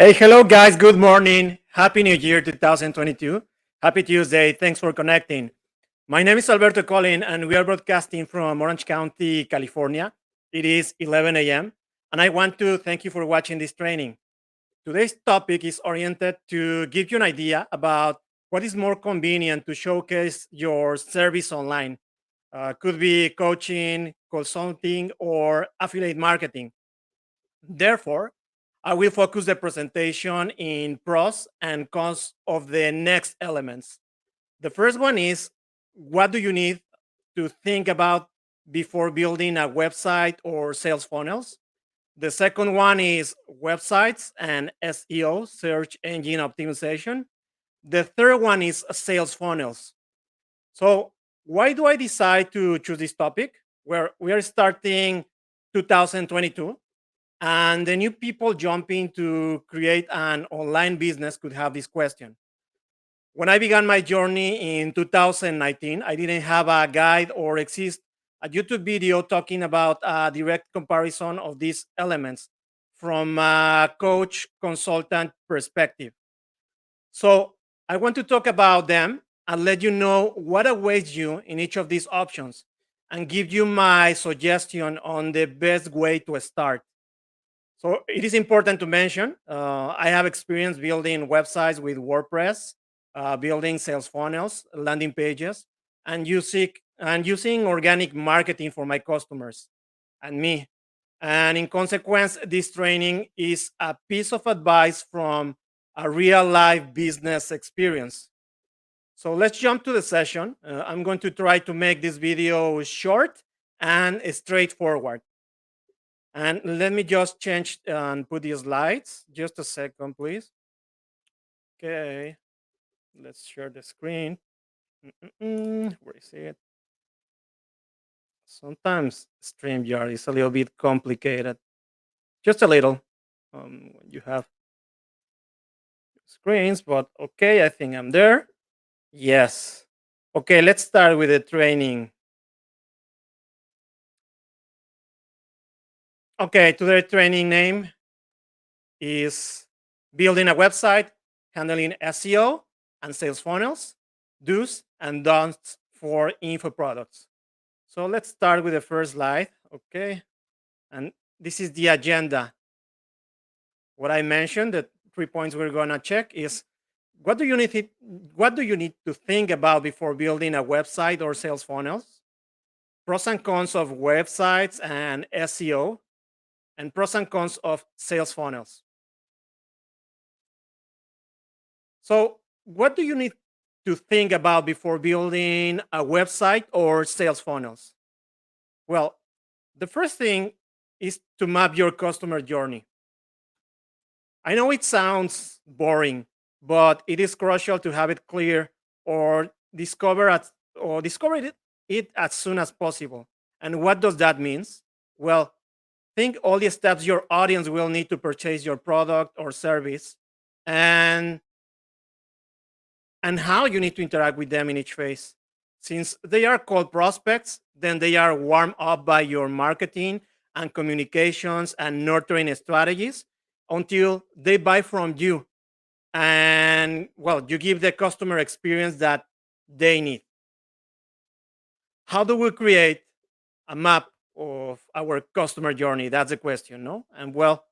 Hey, hello, guys. Good morning. Happy New Year 2022. Happy Tuesday. Thanks for connecting. My name is Alberto Colin, and we are broadcasting from Orange County, California. It is 11 a.m., and I want to thank you for watching this training. Today's topic is oriented to give you an idea about what is more convenient to showcase your service online. Could be coaching, consulting, or affiliate marketing. Therefore, I will focus the presentation in pros and cons of the next elements. The first one is, what do you need to think about before building a website or sales funnels? The second one is websites and SEO, search engine optimization. The third one is sales funnels. So, why do I decide to choose this topic? Where we are starting 2022, and the new people jumping to create an online business could have this question. When I began my journey in 2019, I didn't have a guide or exist a YouTube video talking about a direct comparison of these elements from a coach consultant perspective. So I want to talk about them and let you know what awaits you in each of these options and give you my suggestion on the best way to start. So it is important to mention, I have experience building websites with WordPress, building sales funnels, landing pages, and using organic marketing for my customers and me. And in consequence, this training is a piece of advice from a real life business experience. So let's jump to the session. I'm going to try to make this video short and straightforward. And let me just change and put the slides. Just a second, please. Okay, let's share the screen. Where is it? Sometimes StreamYard is a little bit complicated. Just a little. When you have screens, but okay, I think I'm there. Yes. Okay, let's start with the training. Okay, today's training name is building a website, handling SEO and sales funnels, do's and don'ts for info products. So let's start with the first slide. Okay. And this is the agenda. What I mentioned, the 3 points we're gonna check is what do you need to think about before building a website or sales funnels? Pros and cons of websites and SEO, and pros and cons of sales funnels. So, what do you need to think about before building a website or sales funnels? Well, the first thing is to map your customer journey. I know it sounds boring, but it is crucial to have it clear or discover it as soon as possible. And what does that mean? Well, think all the steps your audience will need to purchase your product or service, and and how you need to interact with them in each phase. Since they are cold prospects, then they are warmed up by your marketing and communications and nurturing strategies until they buy from you. And well, you give the customer experience that they need. How do we create a map of our customer journey? That's the question, no? And well,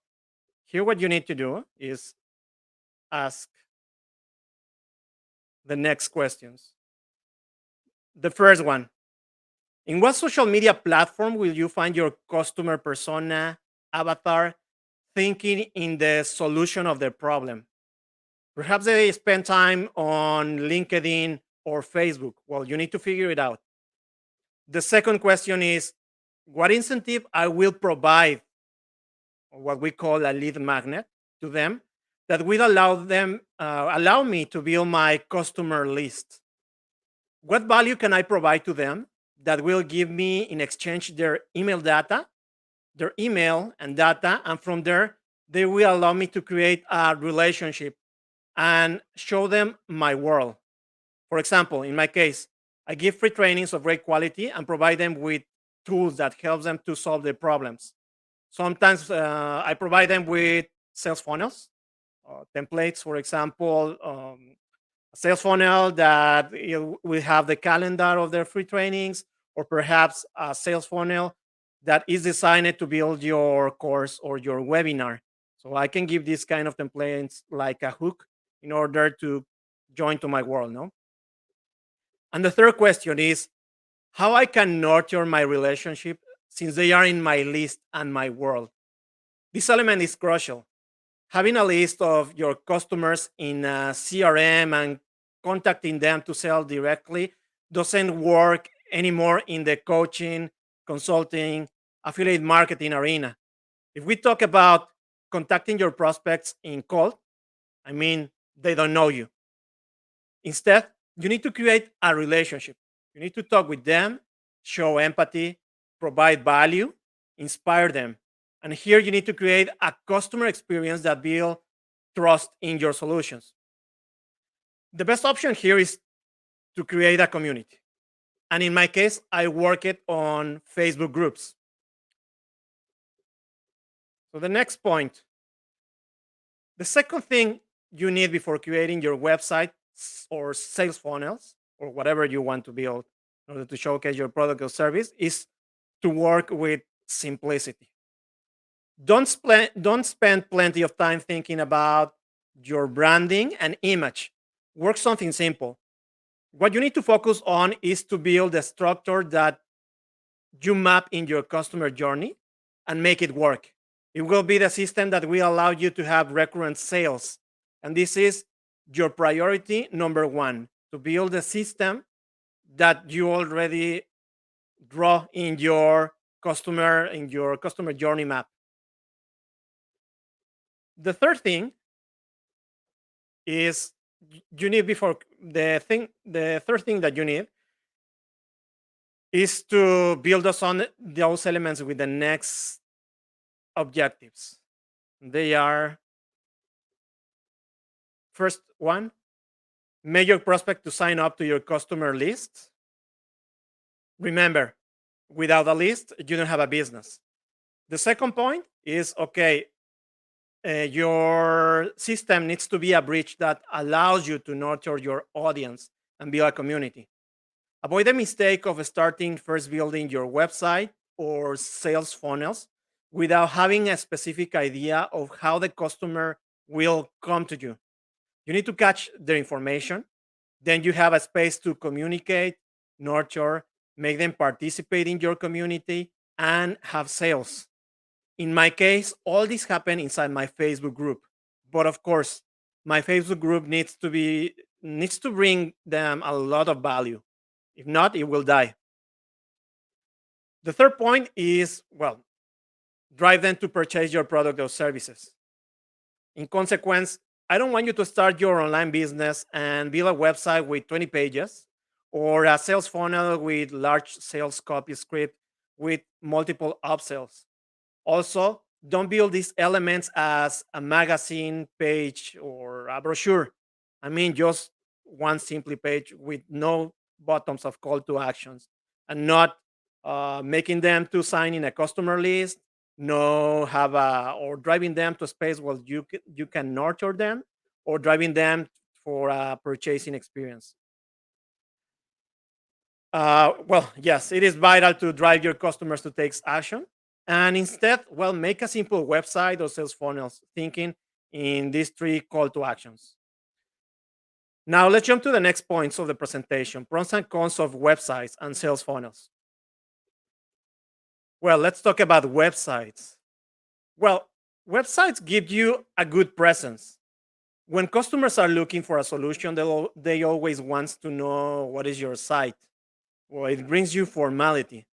here what you need to do is ask the next questions. The first one, in what social media platform will you find your customer persona, avatar, thinking in the solution of their problem? Perhaps they spend time on LinkedIn or Facebook. Well, you need to figure it out. The second question is, what incentive I will provide, or what we call a lead magnet, to them that will allow me to build my customer list? What value can I provide to them that will give me in exchange their email data, their email and data, and from there they will allow me to create a relationship and show them my world. For example, in my case, I give free trainings of great quality and provide them with tools that helps them to solve their problems. Sometimes I provide them with sales funnels, templates, for example, a sales funnel that will have the calendar of their free trainings, or perhaps a sales funnel that is designed to build your course or your webinar. So I can give this kind of templates like a hook in order to join to my world, no? And the third question is how I can nurture my relationship since they are in my list and my world. This element is crucial. Having a list of your customers in a CRM and contacting them to sell directly doesn't work anymore in the coaching, consulting, affiliate marketing arena. If we talk about contacting your prospects in cold, I mean, they don't know you. Instead, you need to create a relationship. You need to talk with them, show empathy, provide value, inspire them. And here you need to create a customer experience that builds trust in your solutions. The best option here is to create a community. And in my case, I work it on Facebook groups. So the next point, the second thing you need before creating your website or sales funnels or whatever you want to build in order to showcase your product or service is to work with simplicity. Don't spend plenty of time thinking about your branding and image. Work something simple. What you need to focus on is to build a structure that you map in your customer journey and make it work. It will be the system that will allow you to have recurrent sales. And this is your priority number one, to build a system that you already draw in your customer journey map. The third thing is you need before the third thing that you need is to build us on those elements with the next objectives. They are first one, make your prospect to sign up to your customer list. Remember, without a list, you don't have a business. The second point is okay, your system needs to be a bridge that allows you to nurture your audience and build a community. Avoid the mistake of starting first building your website or sales funnels without having a specific idea of how the customer will come to you. You need to catch their information. Then you have a space to communicate, nurture, make them participate in your community, and have sales. In my case, all this happened inside my Facebook group. But of course, my Facebook group needs to bring them a lot of value. If not, it will die. The third point is, well, drive them to purchase your product or services. In consequence, I don't want you to start your online business and build a website with 20 pages or a sales funnel with large sales copy script with multiple upsells. Also, don't build these elements as a magazine page or a brochure. I mean, just one simple page with no buttons of call to actions and not making them to sign in a customer list, no have a, or driving them to a space where you can nurture them or driving them for a purchasing experience. Well, yes, it is vital to drive your customers to take action. And instead, well, make a simple website or sales funnels thinking in these three call to actions. Now, let's jump to the next points of the presentation, pros and cons of websites and sales funnels. Well, let's talk about websites. Well, websites give you a good presence. When customers are looking for a solution, they always want to know what is your site. Well, it brings you formality.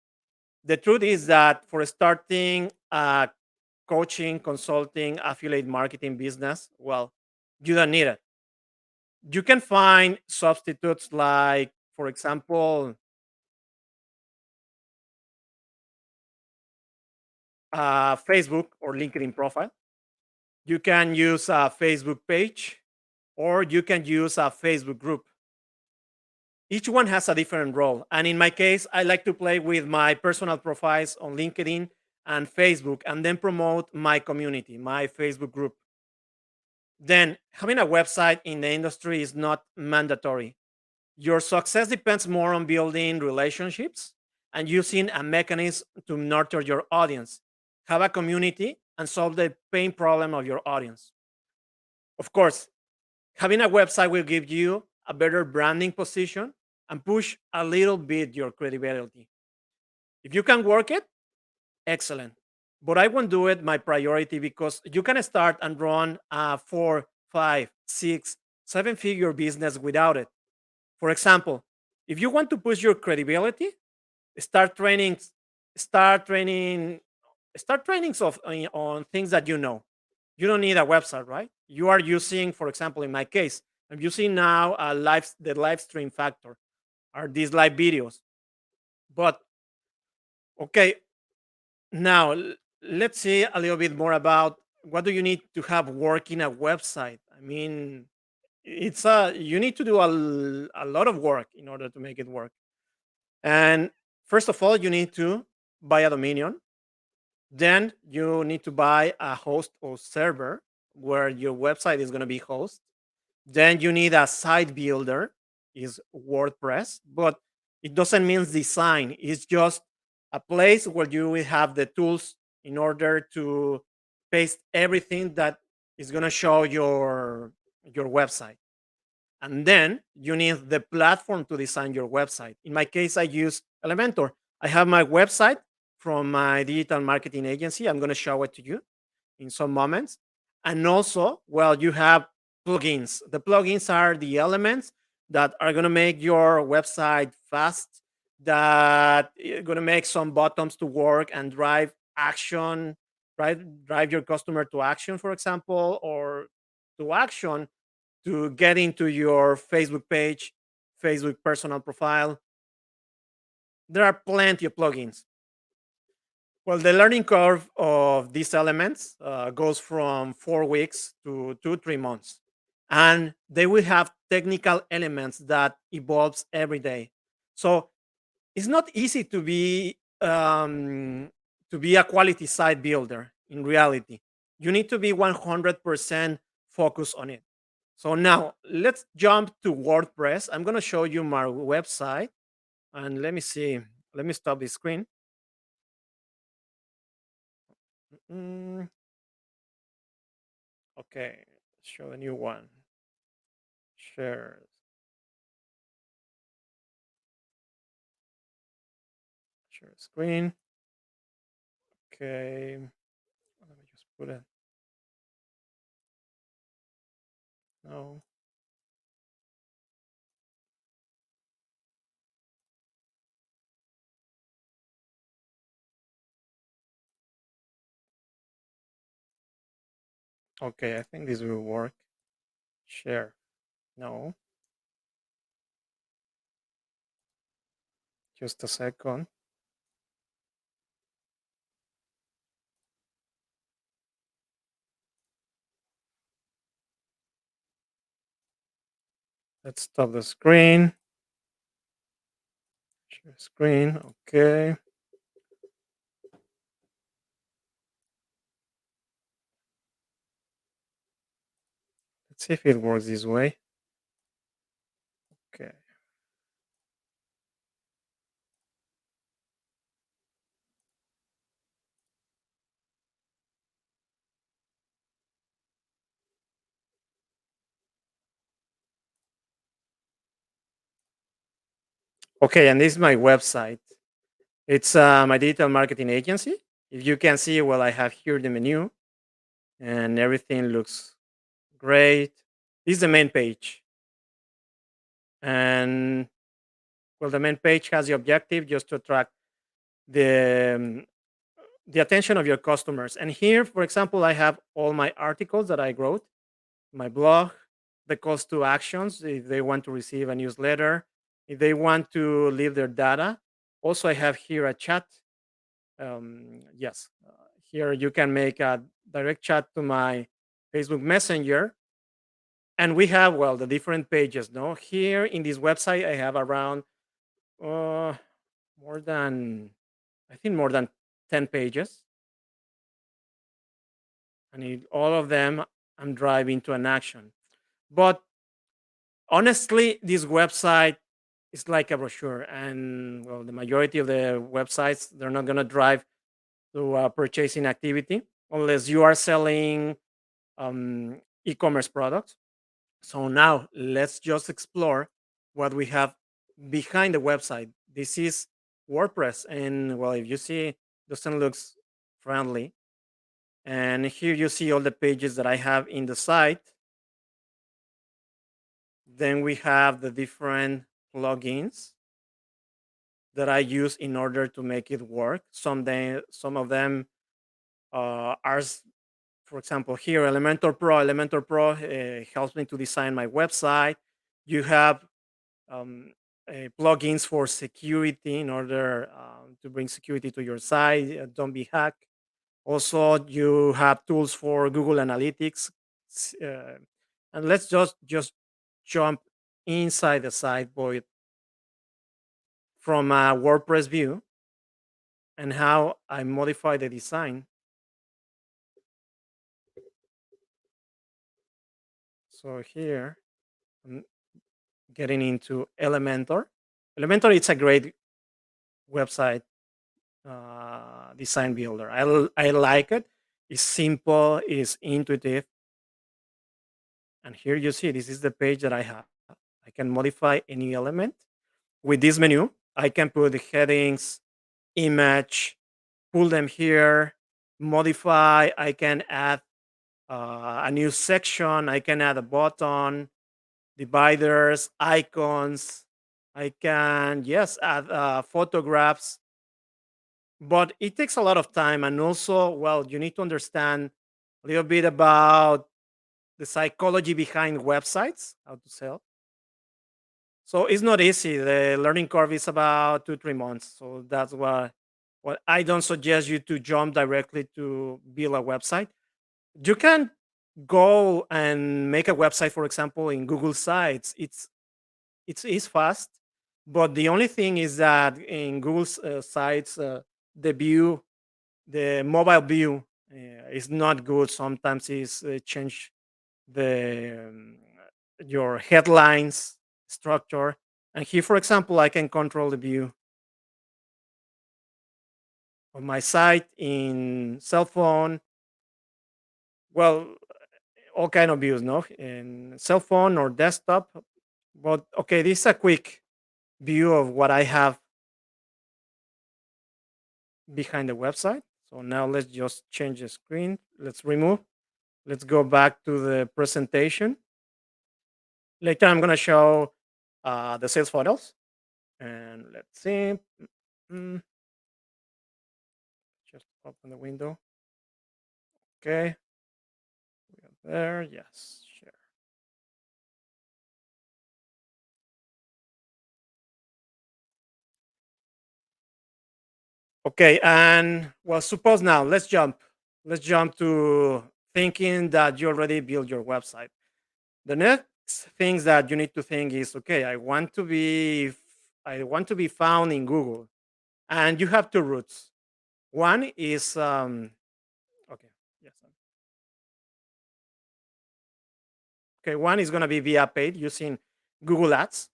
The truth is that for starting a coaching, consulting, affiliate marketing business, well, you don't need it. You can find substitutes like, for example, a Facebook or LinkedIn profile. You can use a Facebook page or you can use a Facebook group. Each one has a different role. And in my case, I like to play with my personal profiles on LinkedIn and Facebook and then promote my community, my Facebook group. Then having a website in the industry is not mandatory. Your success depends more on building relationships and using a mechanism to nurture your audience, have a community, and solve the pain problem of your audience. Of course, having a website will give you a better branding position and push a little bit your credibility. If you can work it, excellent. But I won't do it my priority because you can start and run a four, five, six, seven-figure business without it. For example, if you want to push your credibility, start training, start training, start trainings on things that you know. You don't need a website, right? You are using, for example, in my case, I'm using now the live stream factor, are these live videos. But okay, now let's see a little bit more about what do you need to have working a website. I mean, it's a you need to do a lot of work in order to make it work. And first of all, you need to buy a dominion. Then you need to buy a host or server where your website is going to be hosted. Then you need a site builder, is WordPress, but it doesn't mean design. It's just a place where you will have the tools in order to paste everything that is going to show your website. And then you need the platform to design your website. In my case, I use Elementor. I have my website from my digital marketing agency. I'm going to show it to you in some moments. And also, well, you have plugins. The plugins are the elements that are going to make your website fast, that are going to make some buttons to work and drive action, right? Drive your customer to action, for example, or to action to get into your Facebook page, Facebook personal profile. There are plenty of plugins. Well, the learning curve of these elements goes from 4 weeks to 2, 3 months, and they will have technical elements that evolves every day. So it's not easy to be a quality site builder. In reality, you need to be 100% focused on it. So now let's jump to WordPress. I'm going to show you my website, and let me see. Let me stop the screen. Mm, okay, show a new one. Share, share screen. Okay, let me just put it. No. Okay, I think this will work. Share. No. Just a second. Let's stop the screen. Share screen. Okay. Let's see if it works this way. Okay. Okay, and this is my website. It's my digital marketing agency. If you can see, well, I have here the menu, and everything looks great. This is the main page, and well, the main page has the objective just to attract the um, the attention of your customers. And here, for example, I have all my articles that I wrote, my blog, the calls to actions if they want to receive a newsletter, if they want to leave their data. Also, I have here a chat. Yes, here you can make a direct chat to my Facebook Messenger, and we have, well, the different pages. No, here in this website, I have around uh, more than, I think, more than 10 pages, and all of them and drive into an action. But honestly, this website is like a brochure, and well, the majority of the websites, they're not going to drive to a purchasing activity unless you are selling e-commerce products. So now let's just explore what we have behind the website. This is WordPress, and well, if you see, doesn't looks friendly. And here you see all the pages that I have in the site. Then we have the different plugins that I use in order to make it work. Some of them are, for example, here Elementor Pro. Elementor Pro helps me to design my website. You have um, plugins for security in order to bring security to your site. Don't be hacked. Also, you have tools for Google Analytics. And let's just jump inside the site boy from a WordPress view and how I modify the design. So here, I'm getting into Elementor. Elementor is a great website design builder. I like it. It's simple, it's intuitive. And here you see, this is the page that I have. I can modify any element. With this menu, I can put the headings, image, pull them here, modify. I can add a new section. I can add a button, dividers, icons. I can, yes, add photographs, but it takes a lot of time. And also, well, you need to understand a little bit about the psychology behind websites, how to sell. So it's not easy. The learning curve is about 2 3 months. So that's why what I don't suggest you to jump directly to build a website. You can go and make a website, for example, in Google Sites. It's fast, but the only thing is that in Google Sites, the view, the mobile view, is not good. Sometimes it's change the your headlines structure. And here, for example, I can control the view of my site in cell phone. Well, all kind of views, no, in cell phone or desktop. But okay, this is a quick view of what I have behind the website. So now let's just change the screen. Let's remove. Let's go back to the presentation. Later, I'm going to show the sales funnels. And let's see. Mm, Just open the window. Okay. We are there. Yes. Share. Okay. And well, suppose now let's jump. Let's jump to thinking that you already built your website. The next things that you need to think is, okay, I want to be found in Google. And you have two routes. One is okay, yes. Okay, one is going to be via paid using Google Ads.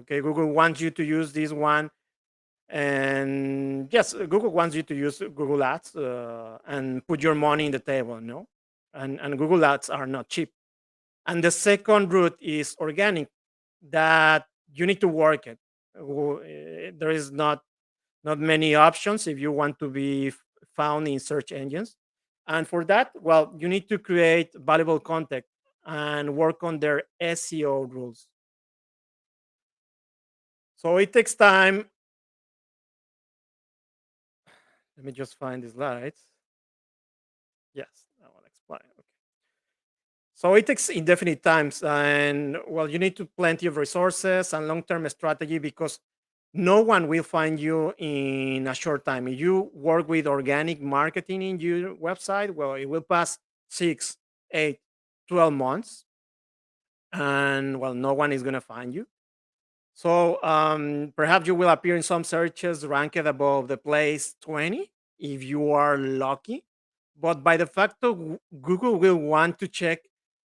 Okay, Google wants you to use this one, and yes, Google wants you to use Google Ads and put your money in the table. No, and Google Ads are not cheap. And the second route is organic, that you need to work it. There is not many options if you want to be found in search engines. And for that, well, you need to create valuable content and work on their SEO rules. So it takes time. Let me just find the slides. Yes, I will explain. Okay. So it takes indefinite times, and well, you need to plenty of resources and long-term strategy because no one will find you in a short time. If you work with organic marketing in your website, well, it will pass 6, 8, 12 months, and well, no one is going to find you. So perhaps you will appear in some searches ranked above the place 20 if you are lucky. But by the fact of Google will want to check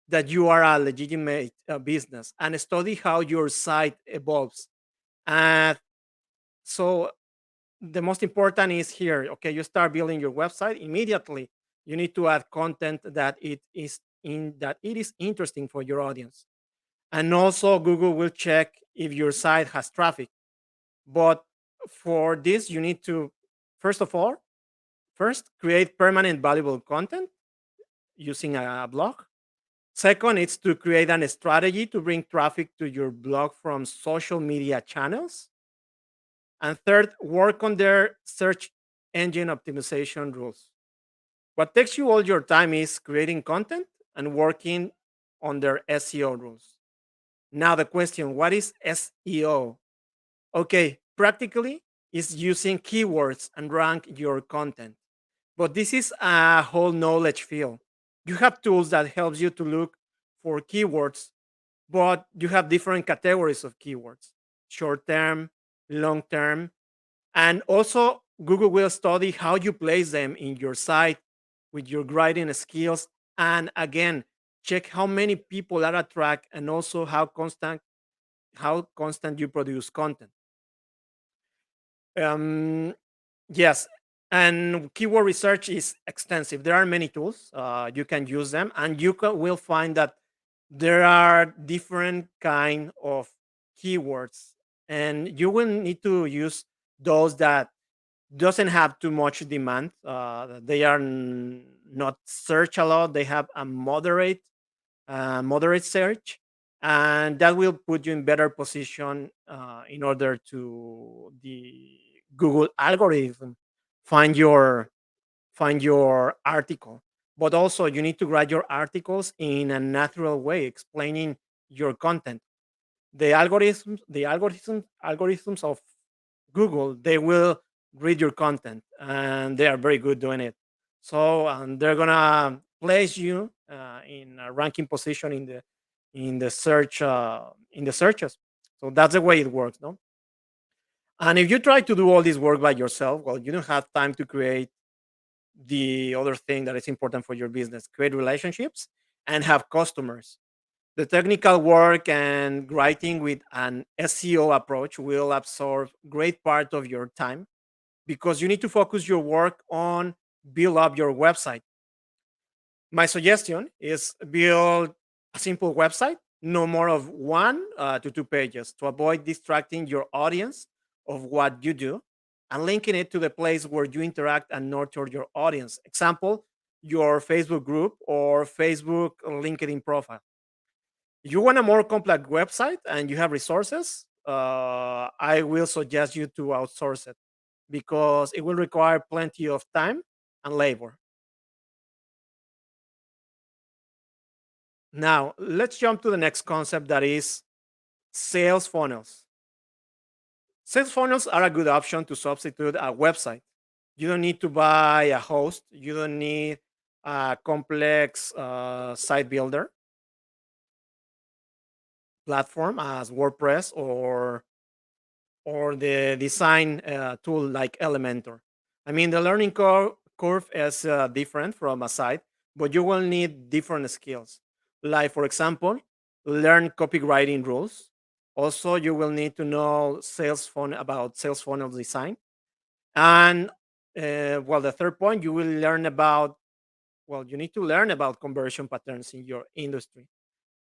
that you are a legitimate business and study how your site evolves. And so the most important is here. Okay, you start building your website immediately. You need to add content that it is interesting for your audience. And also Google will check if your site has traffic. But for this, you need to first of all first create permanent valuable content using a blog. Second, it's to create a strategy to bring traffic to your blog from social media channels. And third, work on their search engine optimization rules. What takes you all your time is creating content and working on their SEO rules. Now, the question, what is SEO? Okay, practically, is using keywords and rank your content. But this is a whole knowledge field. You have tools that helps you to look for keywords, but you have different categories of keywords: short term, long term, and also Google will study how you place them in your site with your writing skills, and again check how many people are attract, and also how constant you produce content. um, yes, and keyword research is extensive. There are many tools, you can use them, and will find that there are different kind of keywords, and you will need to use those that doesn't have too much demand. They are not search a lot. They have a moderate search, and that will put you in better position in order to the Google algorithm find your article. But also, you need to write your articles in a natural way, explaining your content. The algorithms of Google, they will read your content, and they are very good doing it. So they're gonna place you in a ranking position in the searches. So that's the way it works, no? And if you try to do all this work by yourself, well, you don't have time to create the other thing that is important for your business: create relationships and have customers. The technical work and writing with an SEO approach will absorb great part of your time, because you need to focus your work on build up your website. My suggestion is build a simple website, no more of 1 to 2 pages, to avoid distracting your audience of what you do, and linking it to the place where you interact and nurture your audience. Example, your Facebook group or Facebook LinkedIn profile. If you want a more complex website and you have resources, I will suggest you to outsource it, because it will require plenty of time and labor. Now, let's jump to the next concept, that is sales funnels. Sales funnels are a good option to substitute a website. You don't need to buy a host, you don't need a complex site builder platform as Wordpress, or the design tool like Elementor. I mean, the learning curve is different from a site, but you will need different skills. Like, for example, learn copywriting rules. Also, you will need to know sales funnel design. And well, the third point, you need to learn about conversion patterns in your industry.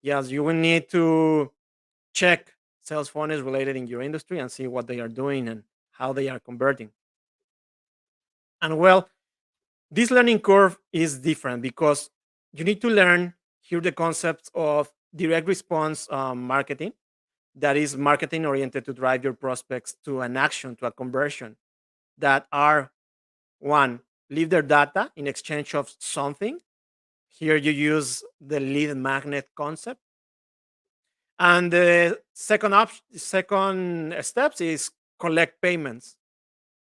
Yes, you will need to check sales funnels related in your industry and see what they are doing and how they are converting. And well, this learning curve is different, because you need to learn here the concepts of direct response marketing, that is marketing oriented to drive your prospects to an action, to a conversion, that are: one, leave their data in exchange of something. Here you use the lead magnet concept. And the second steps is collect payments,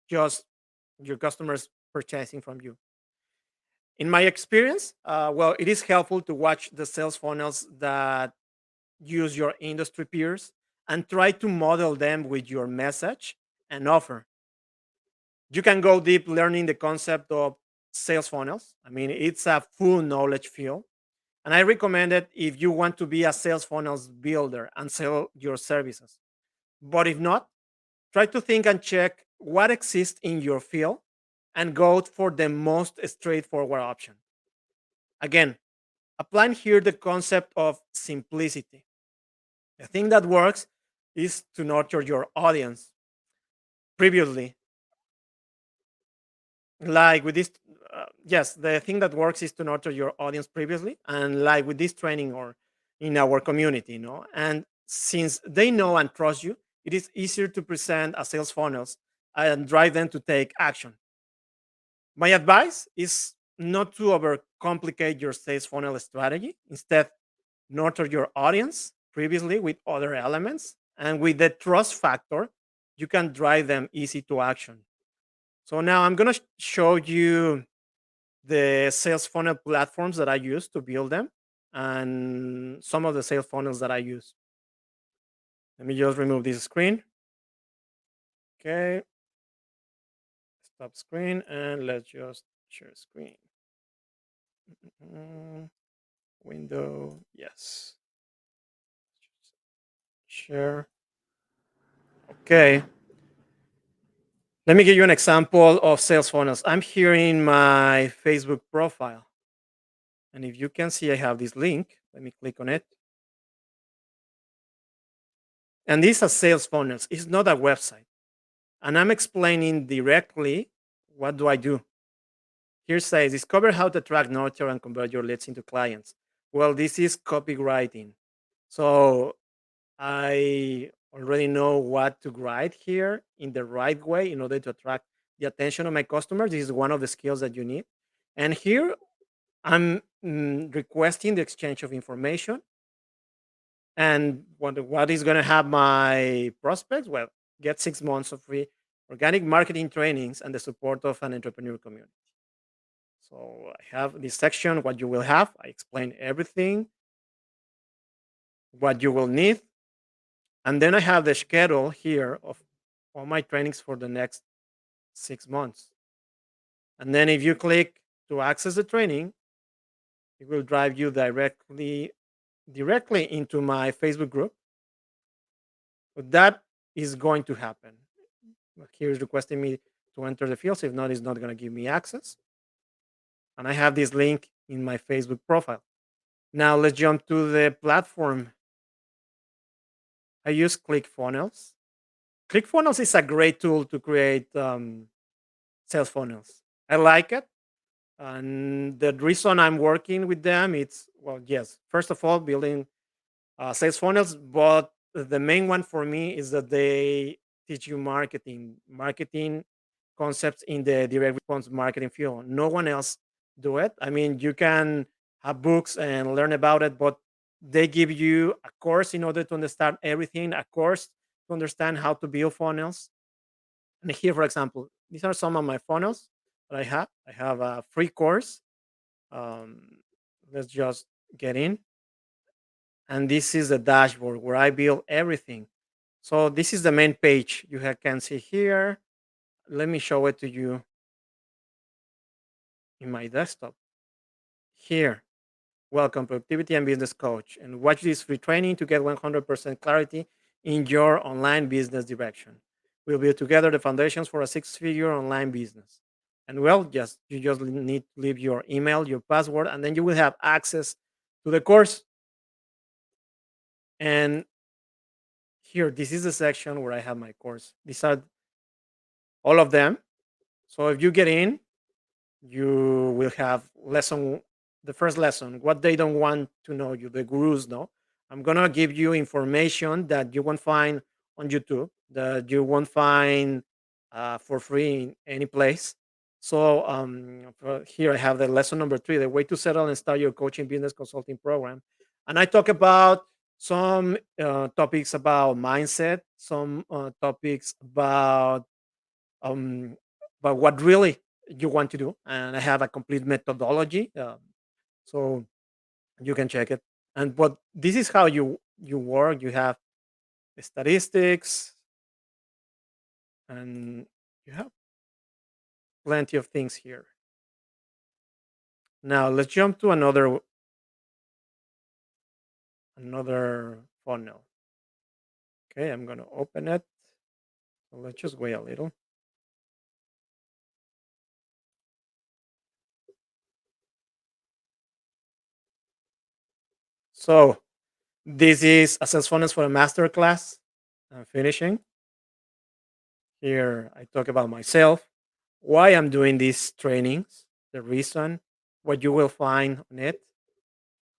just your customers purchasing from you. In my experience, well, it is helpful to watch the sales funnels that use your industry peers and try to model them with your message and offer. You can go deep learning the concept of sales funnels. I mean, it's a full knowledge field. And I recommend it if you want to be a sales funnels builder and sell your services. But if not, try to think and check what exists in your field and go for the most straightforward option. Again, applying here the concept of simplicity. The thing that works is to nurture your audience. Previously, like with this, yes, the thing that works is to nurture your audience previously, and like with this training or in our community, and since they know and trust you, it is easier to present a sales funnels and drive them to take action. My advice is not to overcomplicate your sales funnel strategy. Instead, nurture your audience previously with other elements, and with the trust factor, you can drive them easy to action. So now I'm going to show you the sales funnel platforms that I use to build them and some of the sales funnels that I use. Let me just remove this screen. Okay, stop screen and let's just share screen. Mm, Window, yes. Share. Okay. Let me give you an example of sales funnels. I'm here in my Facebook profile. And if you can see, I have this link. Let me click on it. And these are sales funnels. It's not a website. And I'm explaining directly what do I do. Here says discover how to attract, nurture, and convert your leads into clients. Well, this is copywriting. So I already know what to write here in the right way in order to attract the attention of my customers. This is one of the skills that you need. And here I'm requesting the exchange of information. And what is going to have my prospects? Well, get 6 months of free organic marketing trainings and the support of an entrepreneur community. So I have this section, what you will have. I explain everything, what you will need. And then I have the schedule here of all my trainings for the next 6 months. And then if you click to access the training, it will drive you directly into my Facebook group. But that is going to happen. Here is requesting me to enter the fields. If not, it's not going to give me access. And I have this link in my Facebook profile. Now let's jump to the platform. I use ClickFunnels. ClickFunnels is a great tool to create sales funnels. I like it. And the reason I'm working with them, it's, well, yes, first of all, building sales funnels, but the main one for me is that they teach you marketing concepts in the direct response marketing field. No one else do it. I mean, you can have books and learn about it, but they give you a course in order to understand everything, a course to understand how to build funnels. And here, for example, these are some of my funnels that I have. I have a free course. Um, let's just get in. And this is the dashboard where I build everything. So this is the main page can see here. Let me show it to you in my desktop. Here, welcome productivity and business coach, and watch this free training to get 100% clarity in your online business direction. We'll build together the foundations for a six-figure online business. And well, you just need to leave your email, your password, and then you will have access to the course. And here, this is the section where I have my course. These are all of them. So if you get in, you will have the first lesson, what they don't want to know, you the gurus know. I'm gonna give you information that you won't find on YouTube, that you won't find for free in any place. So here I have the lesson number 3, the way to settle and start your coaching business consulting program. And I talk about some topics about mindset, some topics um, what really you want to do. And I have a complete methodology, so you can check it. And what this is how you work. You have the statistics, and you have plenty of things here. Now let's jump to another another funnel. Okay, I'm going to open it. So let's just wait a little. So this is a sales funnels for a master class. I'm finishing. Here I talk about myself, why I'm doing these trainings, the reason, what you will find on it,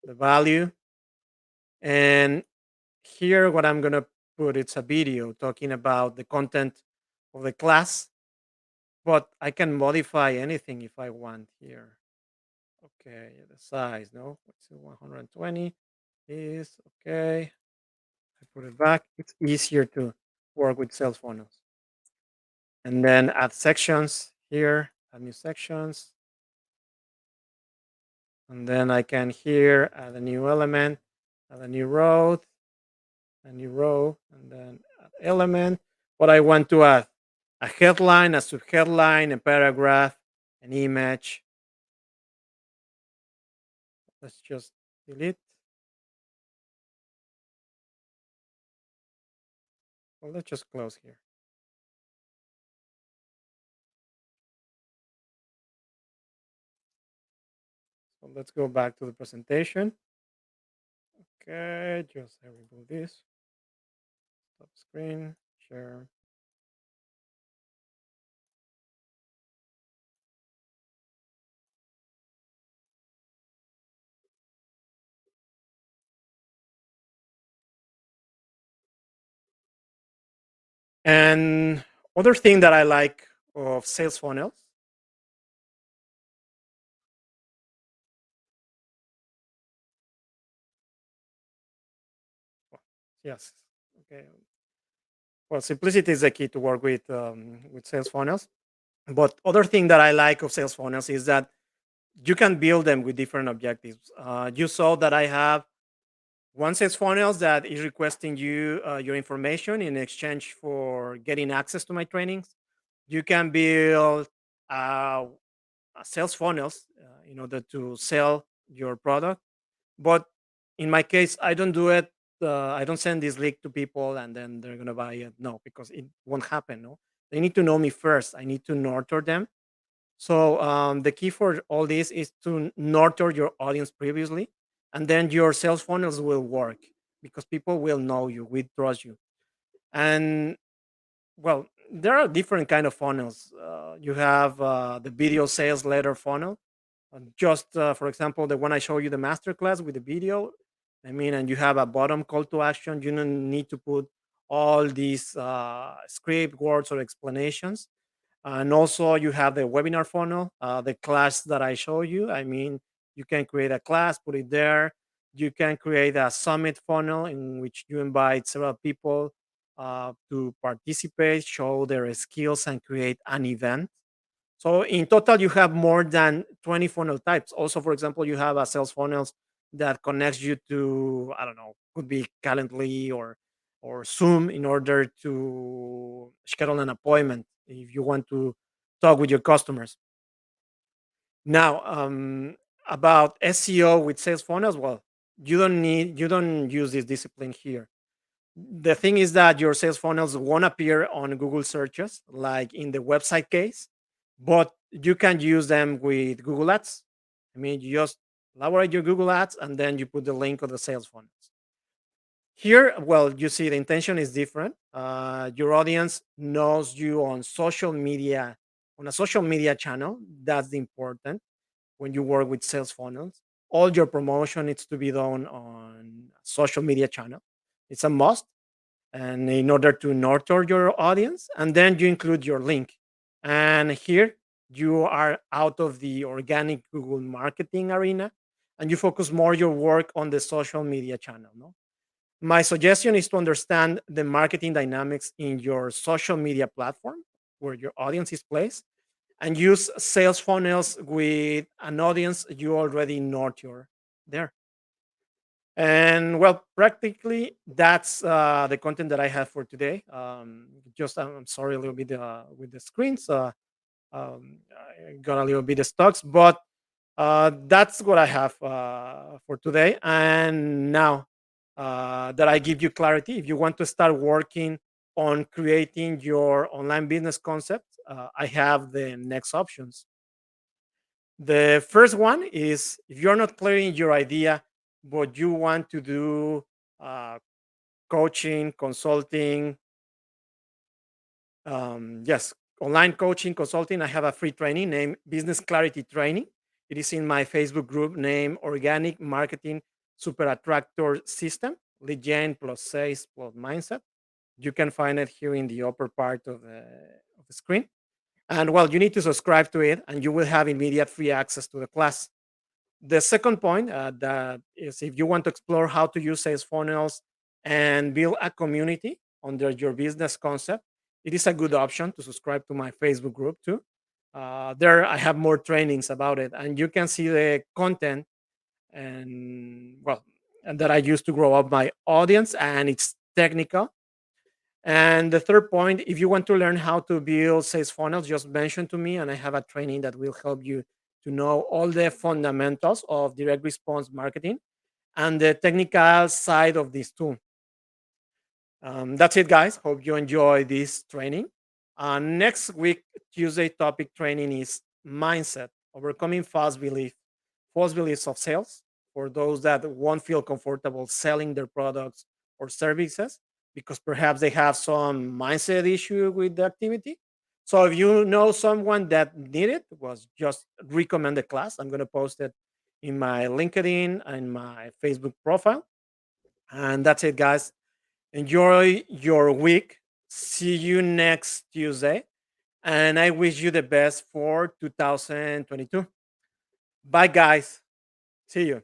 the value, and here what I'm gonna put it's a video talking about the content of the class, but I can modify anything if I want here. Okay, the size, no, let's see, 120 is okay. I put it back. It's easier to work with sales funnels. And then add sections here, add new sections. And then I can here add a new element, add a new row, and then add element. What I want to add, a headline, a subheadline, a paragraph, an image. Let's just delete. Well, let's just close here. So let's go back to the presentation. Okay, just I remove this. Stop screen, share. And other thing that I like of sales funnels. Yes. Okay. Well, simplicity is the key to work with sales funnels. But other thing that I like of sales funnels is that you can build them with different objectives. You saw that I have one sales funnels that is requesting you your information in exchange for getting access to my trainings. You can build uh, sales funnels in order to sell your product. But in my case, I don't do it. I don't send this link to people and then they're gonna buy it. No, because it won't happen. No, they need to know me first. I need to nurture them. So the key for all this is to nurture your audience previously, and then your sales funnels will work because people will know you, will trust you. And well, there are different kind of funnels. You have the video sales letter funnel, just for example, the one I show you the masterclass with the video. I mean, and you have a bottom call to action. You don't need to put all these script words or explanations. And also, you have the webinar funnel, the class that I show you. I mean, you can create a class, put it there. You can create a summit funnel in which you invite several people to participate, show their skills, and create an event. So in total, you have more than 20 funnel types. Also, for example, you have a sales funnels that connects you to, I don't know, could be Calendly or Zoom in order to schedule an appointment if you want to talk with your customers. Now, about SEO with sales funnels, well, you don't use this discipline here. The thing is that your sales funnels won't appear on Google searches like in the website case, but you can use them with Google Ads. I mean, you just elaborate your Google Ads and then you put the link of the sales funnels. Here, well, you see the intention is different. Your audience knows you on social media, on a social media channel. That's the important when you work with sales funnels. All your promotion needs to be done on social media channel. It's a must and in order to nurture your audience, and then you include your link. And here you are out of the organic Google marketing arena and you focus more your work on the social media channel. No, my suggestion is to understand the marketing dynamics in your social media platform where your audience is placed and use sales funnels with an audience you already nurture there. And well, practically that's the content that I have for today. Just I'm sorry a little bit with the screens. I got a little bit of stocks, but that's what I have for today. And now that I give you clarity. If you want to start working on creating your online business concept, I have the next options. The first one is if you're not clear in your idea, but you want to do uh, coaching, consulting, yes, online coaching, consulting. I have a free training named Business Clarity Training. It is in my Facebook group named Organic Marketing Super Attractor System, lead gen plus sales plus mindset. You can find it here in the upper part of the screen. And well, you need to subscribe to it and you will have immediate free access to the class. The second point that is if you want to explore how to use sales funnels and build a community under your business concept, it is a good option to subscribe to my Facebook group too. There, I have more trainings about it, and you can see the content and well, and that I use to grow up my audience, and it's technical. And the third point, if you want to learn how to build sales funnels, just mention to me, and I have a training that will help you to know all the fundamentals of direct response marketing and the technical side of this tool. That's it, guys. Hope you enjoy this training. Next week, Tuesday topic training is mindset, overcoming false beliefs of sales for those that won't feel comfortable selling their products or services because perhaps they have some mindset issue with the activity. So if you know someone that need it, was just recommend the class. I'm going to post it in my LinkedIn and my Facebook profile. And that's it, guys. Enjoy your week. See you next Tuesday. And I wish you the best for 2022. Bye, guys. See you.